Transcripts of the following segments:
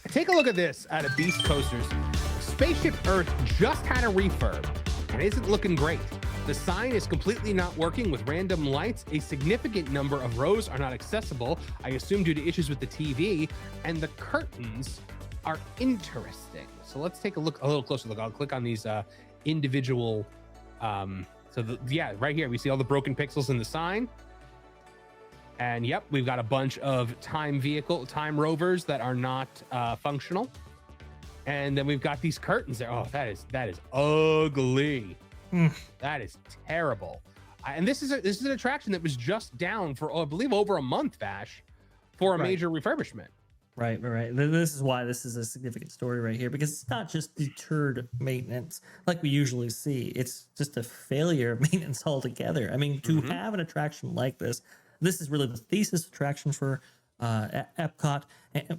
Take a look at this out of Beast Coasters. Spaceship Earth just had a refurb and isn't looking great. The sign is completely not working with random lights. A significant number of rows are not accessible, I assume due to issues with the TV, and the curtains are interesting. So let's take a little closer look. I'll click on these individual. Right here we see all the broken pixels in the sign. And yep, we've got a bunch of time rovers that are not functional. And then we've got these curtains there. Oh, that is ugly. That is terrible. And this is an attraction that was just down for, I believe, over a month, Vash, for a major refurbishment. Right. This is why this is a significant story right here, because it's not just deterred maintenance like we usually see. It's just a failure of maintenance altogether. I mean, to have an attraction like this is really the thesis attraction for Epcot,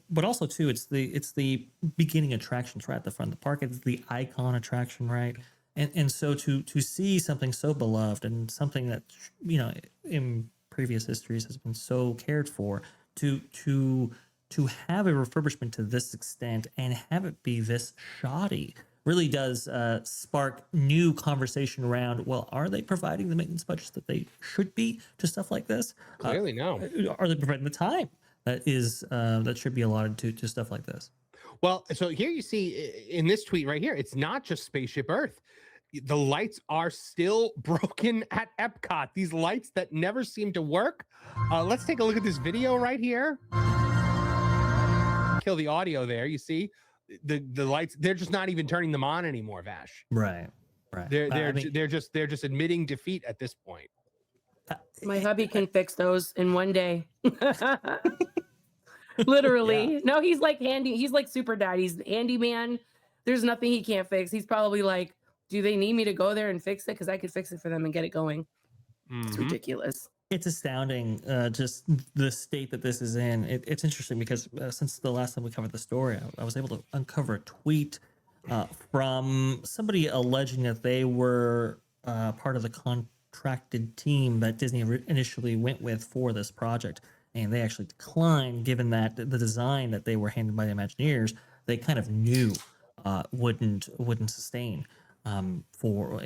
but also too, it's the beginning attractions right at the front of the park. It's the icon attraction, right? And so to see something so beloved and something that, you know, in previous histories has been so cared for, to have a refurbishment to this extent and have it be this shoddy really does spark new conversation around, well, are they providing the maintenance budgets that they should be to stuff like this? Clearly no. Are they providing the time that should be allotted to stuff like this? Well, so here you see in this tweet right here, it's not just Spaceship Earth. The lights are still broken at Epcot. These lights that never seem to work. Let's take a look at this video right here. Kill the audio there. You see the lights. They're just not even turning them on anymore, Vash. Right. They're just admitting defeat at this point. My hubby can fix those in one day. Literally. Yeah. No, he's like handy. He's like super dad. He's the handyman. There's nothing he can't fix. He's probably like, do they need me to go there and fix it? Because I could fix it for them and get it going. It's ridiculous. It's astounding, just the state that this is in. It's interesting because since the last time we covered the story, I was able to uncover a tweet from somebody alleging that they were part of the contracted team that Disney initially went with for this project. And they actually declined, given that the design that they were handed by the Imagineers, they kind of knew wouldn't sustain for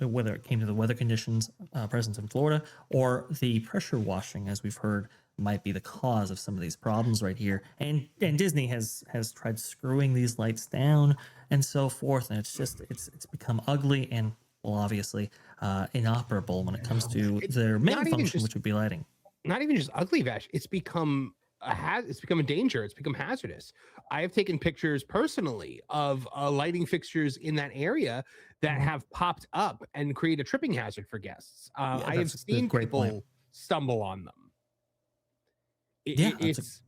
whether it came to the weather conditions present in Florida or the pressure washing, as we've heard, might be the cause of some of these problems right here. And Disney has tried screwing these lights down and so forth, and it's become ugly and, well, obviously inoperable when it comes to their main function, which would be lighting. Not even just ugly, Vash. It's become a danger. It's become hazardous. I have taken pictures personally of lighting fixtures in that area that have popped up and create a tripping hazard for guests. I have seen people stumble on them. It's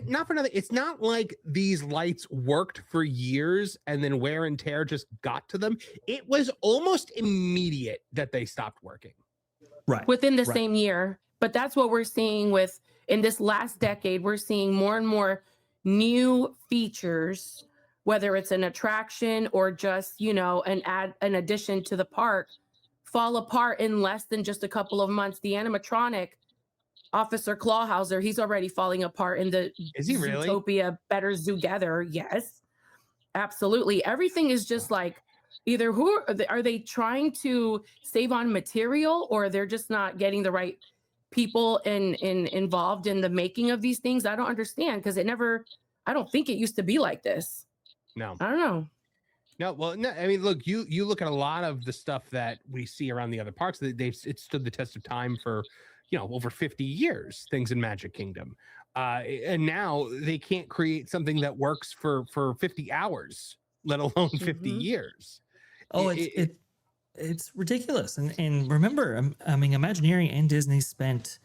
not for nothing. It's not like these lights worked for years and then wear and tear just got to them. It was almost immediate that they stopped working. Right. Within the same year. But that's what we're seeing in this last decade. We're seeing more and more new features, whether it's an attraction or just, an addition to the park, fall apart in less than just a couple of months. The animatronic Officer Clawhauser, he's already falling apart in the Is he really? Zootopia Better Zootopia. Yes, absolutely. Everything is just like, either are they trying to save on material, or they're just not getting the right people involved in the making of these things? I don't understand, because I don't think it used to be like this. No, I don't know. No, well, no, I mean, look, you look at a lot of the stuff that we see around the other parks, it stood the test of time for, over 50 years, things in Magic Kingdom. And now they can't create something that works for 50 hours, let alone 50 years. Oh, it's ridiculous. And remember, I mean, Imagineering and Disney spent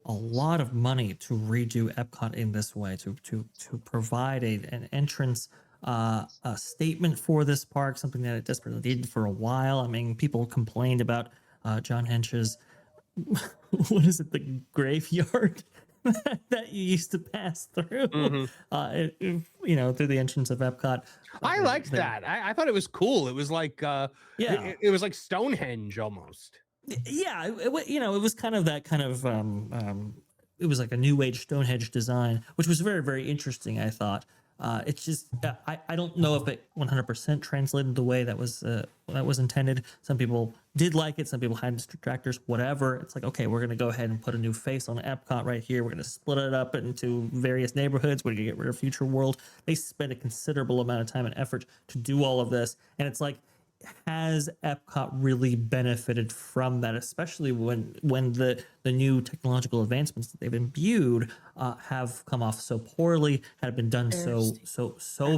a lot of money to redo Epcot in this way, to provide an entrance a statement for this park, something that it desperately needed for a while. I mean, people complained about John Hench's, what is it, the graveyard that you used to pass through, through the entrance of Epcot. I liked that. I thought it was cool. It was like, it was like Stonehenge almost. Yeah, it was kind of that kind of, it was like a new age Stonehenge design, which was very, very interesting, I thought. It's just I don't know if it 100% translated the way that was intended. Some people did like it. Some people had detractors. Whatever. It's like, okay, we're gonna go ahead and put a new face on Epcot right here. We're gonna split it up into various neighborhoods. We're gonna get rid of Future World. They spent a considerable amount of time and effort to do all of this, and it's like, has Epcot really benefited from that, especially when the new technological advancements that they've imbued have come off so poorly, had been done so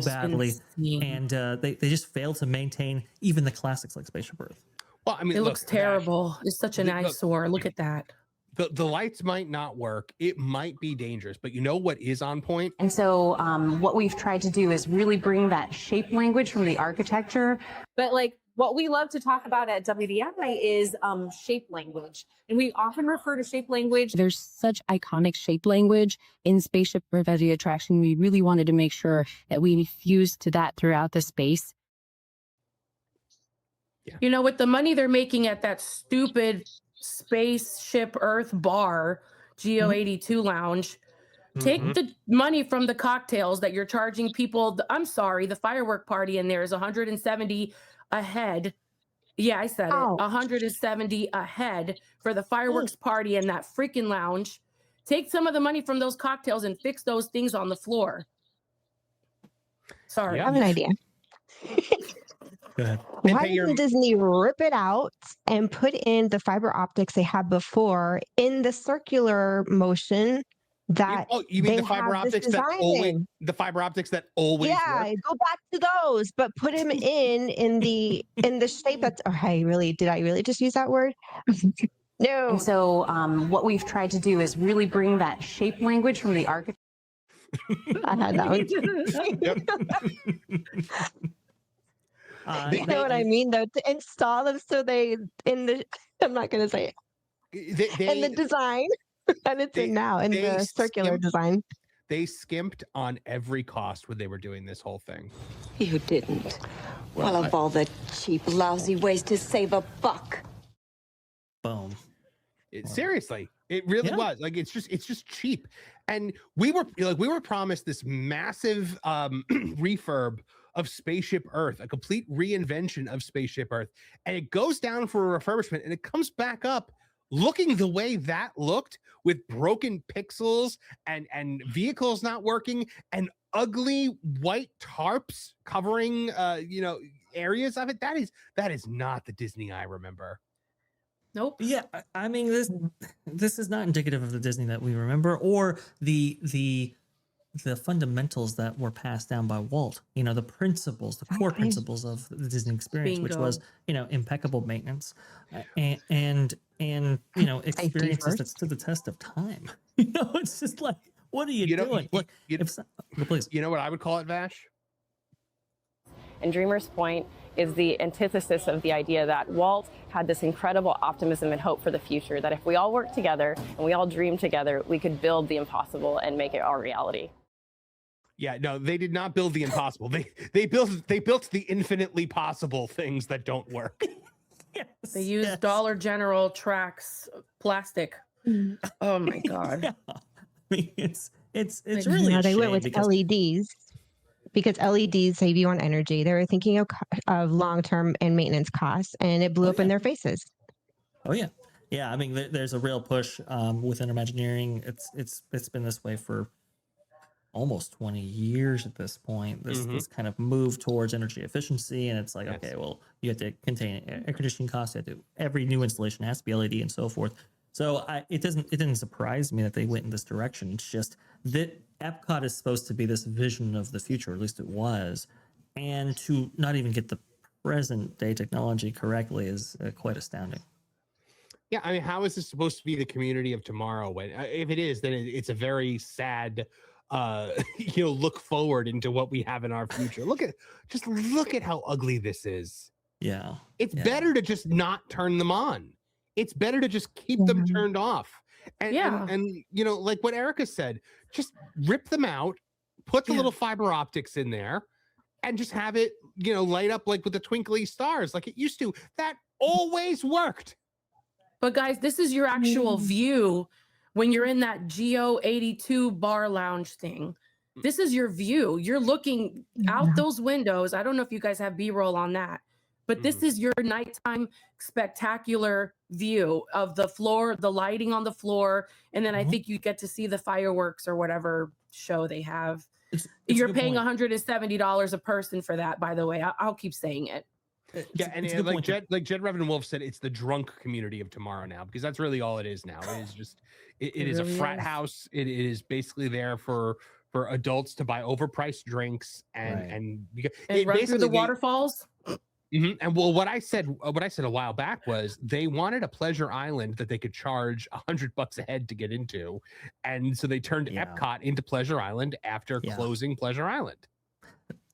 badly, and they just failed to maintain even the classics like Spaceship Earth. Well, I mean, it looks terrible. It's such an eyesore. Look at that. The lights might not work. It might be dangerous, but you know what is on point? And so what we've tried to do is really bring that shape language from the architecture. But like what we love to talk about at WDI is shape language. And we often refer to shape language. There's such iconic shape language in Spaceship Earth as the attraction. We really wanted to make sure that we fused to that throughout the space. Yeah. You know, with the money they're making at that stupid Spaceship Earth bar, GO82 lounge, take the money from the cocktails that you're charging people. I'm sorry, the firework party in there is 170 a head. Yeah, I said it. 170 a head for the fireworks party in that freaking lounge. Take some of the money from those cocktails and fix those things on the floor. Sorry. I have an idea. Go ahead. Why doesn't Disney rip it out and put in the fiber optics they had before in the circular motion that you mean the fiber optics that always yeah, work? go back to those, but put him in the shape that's did I really just use that word? No. And so what we've tried to do is really bring that shape language from the architecture. I had that one. You know what I mean, though, to install them so they I'm not going to say it. In the design, and it's in now in the circular design. They skimped on every cost when they were doing this whole thing. You didn't. Well, of all the cheap, lousy ways to save a buck. Boom. Seriously, it really was. Like, it's just cheap. And we were promised this massive refurb of Spaceship Earth, a complete reinvention of Spaceship Earth, and it goes down for a refurbishment and it comes back up looking the way that looked, with broken pixels and vehicles not working and ugly white tarps covering areas of it. That is not the Disney I remember. Nope. Yeah, I mean, this is not indicative of the Disney that we remember, or the fundamentals that were passed down by Walt. You know, the principles, the core principles of the Disney experience, which was, impeccable maintenance and experiences that stood the test of time. It's just like, what are you doing? Look, please. You know what I would call it, Vash? And Dreamer's Point is the antithesis of the idea that Walt had this incredible optimism and hope for the future, that if we all work together and we all dream together, we could build the impossible and make it our reality. Yeah, no, they did not build the impossible. They built the infinitely possible things that don't work. They used Dollar General Trax plastic. Oh my god. Yeah. I mean, it's really they went with LEDs because LEDs save you on energy. They were thinking of long-term and maintenance costs, and it blew up in their faces. Oh yeah. Yeah, I mean, there's a real push within Imagineering. It's been this way for almost 20 years at this point. This kind of move towards energy efficiency, and it's like, okay, well, you have to contain air conditioning costs. Every new installation has to be LED and so forth. So it didn't surprise me that they went in this direction. It's just that Epcot is supposed to be this vision of the future, or at least it was, and to not even get the present day technology correctly is quite astounding. Yeah, I mean, how is this supposed to be the community of tomorrow? When if it is, then it's a very sad look forward into what we have in our future. Look at how ugly this is. Yeah. It's better to just not turn them on. It's better to just keep them turned off. And like what Erika said, just rip them out, put the little fiber optics in there, and just have it, light up like with the twinkly stars like it used to. That always worked. But guys, this is your actual view when you're in that GO82 bar lounge thing. This is your view. You're looking out those windows. I don't know if you guys have B-roll on that, but this is your nighttime spectacular view of the floor, the lighting on the floor, and then I think you get to see the fireworks or whatever show they have. You're paying $170 a person for that, by the way. I'll keep saying it. And like Jed Revan Wolf said, it's the drunk community of tomorrow now, because that's really all it is now. It is just it is really a frat house. It is basically there for adults to buy overpriced drinks and run through the waterfalls. And well, what I said a while back was they wanted a pleasure island that they could charge $100 a head to get into, and so they turned Epcot into Pleasure Island after closing Pleasure Island.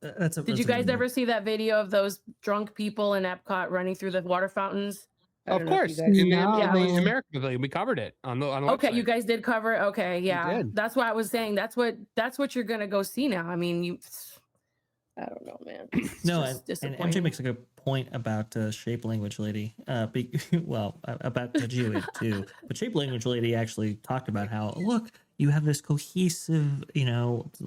Did you guys ever see that video of those drunk people in Epcot running through the water fountains? Of course, in the American Pavilion, we covered it on the okay, website. You guys did cover it. Okay, yeah, that's why I was saying that's what you're gonna go see now. I mean, I don't know, man. No, and MJ makes a good point about shape language lady. About the Geoid too. But shape language lady actually talked about how, look, you have this cohesive,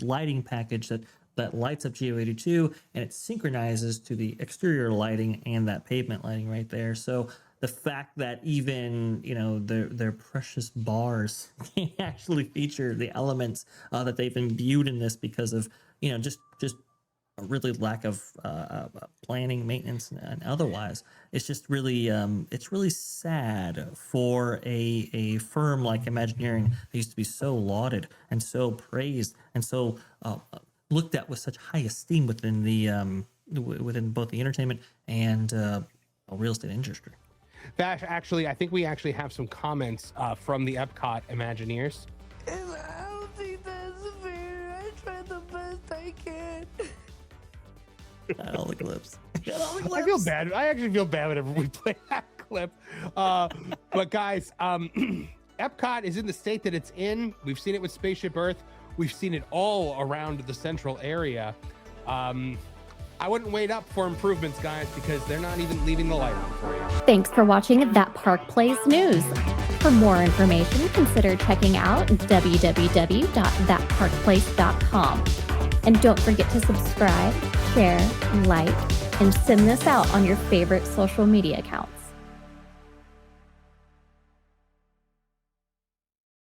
lighting package that lights up Geo82, and it synchronizes to the exterior lighting and that pavement lighting right there. So the fact that even their precious bars can actually feature the elements that they've imbued in this because of just a really lack of planning, maintenance, and otherwise, it's just really it's really sad for a firm like Imagineering that used to be so lauded and so praised and so looked at with such high esteem within the within both the entertainment and real estate industry. That actually, I think we actually have some comments from the Epcot Imagineers. I don't think that's fair. I tried the best I can. Got all the clips. I feel bad. I actually feel bad whenever we play that clip. But guys, Epcot is in the state that it's in. We've seen it with Spaceship Earth. We've seen it all around the central area. I wouldn't wait up for improvements, guys, because they're not even leaving the light on for you. Thanks for watching That Park Place News. For more information, consider checking out www.thatparkplace.com. And don't forget to subscribe, share, like, and send this out on your favorite social media accounts.